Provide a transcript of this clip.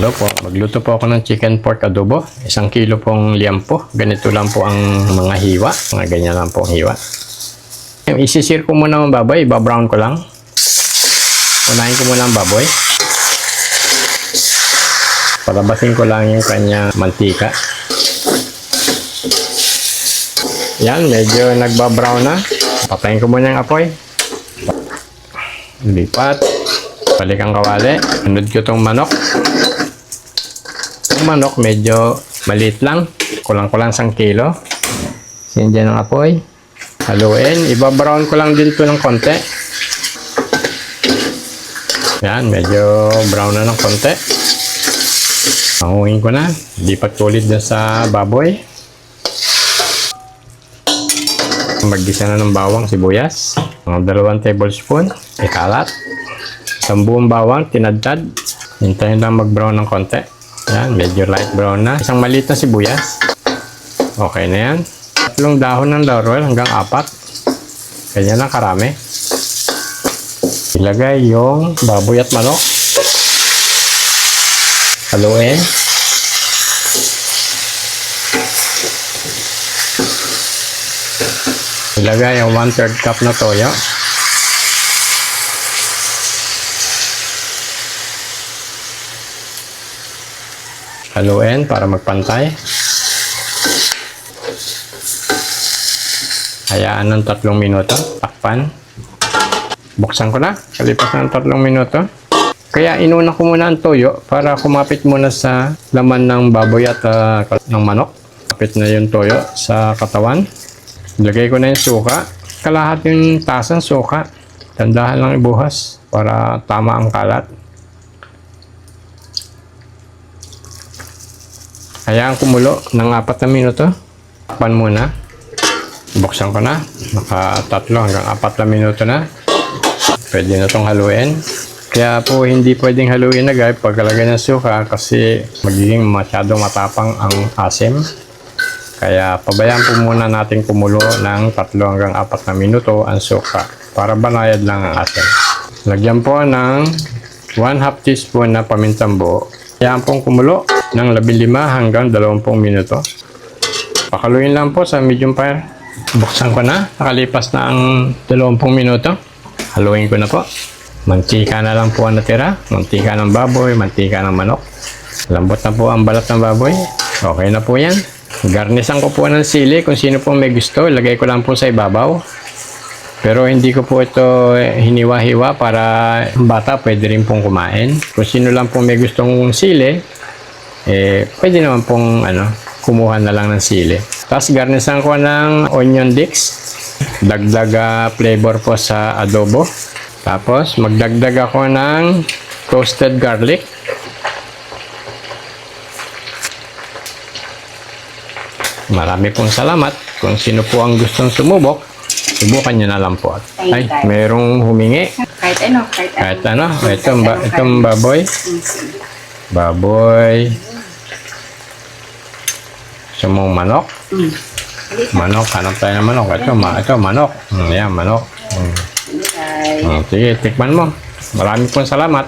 Hello po, magluto po ako ng chicken pork adobo. 1 kilo pong liampo. Ganito lang po ang mga hiwa. Mga ganyan lang po ang hiwa. Isisir ko muna ang baboy, ibabrown ko lang. Unahin ko muna ang baboy. Palabasin ko lang yung kanya mantika. Yan, medyo nagbabrown na. Patayin ko muna yung apoy. Lipat. Balik ang kawali. Sunod ko itong manok. Yung manok medyo maliit lang. Kulang-kulang 1 kilo. Sindihan ng apoy. Haluin. Iba-brown ko lang din ito ng konti. Yan, medyo brown na ng konti. Panguhin ko na. Lipat ko ulit dyan sa baboy. Maggisa na ng bawang, sibuyas. Mga 2 tablespoon. Ikalat. 1 buong bawang, tinadtad. Hintayin lang mag-brown ng konti. Yan, medyo light brown na. 1 maliit na sibuyas. Okay na yan. 3 dahon ng laurel hanggang 4. Ganyan lang karami. Ilagay yung baboy at manok. Haluin. Ilagay yung 1/3 cup na toyo. Haluin para magpantay. Hayaan ng 3 minuto. Takpan. Buksan ko na. Kalipas ng 3 minuto. Kaya inuna ko muna ang toyo para kumapit muna sa laman ng baboy at ng manok. Kapit na yung toyo sa katawan. Ilagay ko na yung suka. Kalahating tasang suka. Tandahan lang ibuhas para tama ang kalat. Hayaan kumulo ng 4 na minuto. Takpan muna. Buksan ko na. Naka 3 hanggang 4 na minuto na. Pwede na itong haluin. Kaya po hindi pwedeng haluin agad pagkalagay ng suka kasi magiging masyadong matapang ang asim. Kaya pabayaan po muna natin kumulo ng 3 hanggang 4 na minuto ang suka para banayad lang ang asim. Lagyan po ng 1/2 teaspoon na pamintang buo. Hayaan pong kumulo ng 15 hanggang 20 minuto. Pakaluin lang po sa medium fire. Buksan ko na. Nakalipas na ang 20 minuto. Haluin ko na po. Mantika na lang po ang natira. Mantika ng baboy, mantika ng manok. Lambot na po ang balat ng baboy. Okay na po yan. Garnisan ko po ng sili. Kung sino po may gusto, ilagay ko lang po sa ibabaw. Pero hindi ko po ito hiniwa-hiwa para bata pwede rin pong kumain. Kung sino lang po may gustong sili, pwede naman pong kumuha na lang ng sili. Tapos garnisan ko ng onion dicks. Dagdag flavor po sa adobo. Tapos magdagdag ako ng toasted garlic. Marami pong salamat. Kung sino po ang gustong sumubok, subukan nyo na lang po. Ay, merong humingi. Kahit ano. Itong baboy. Baboy. Sumong manok. Manok, hanap tayo ng manok. Ito manok. Yan, manok. Sige, tikman mo. Marami pong salamat.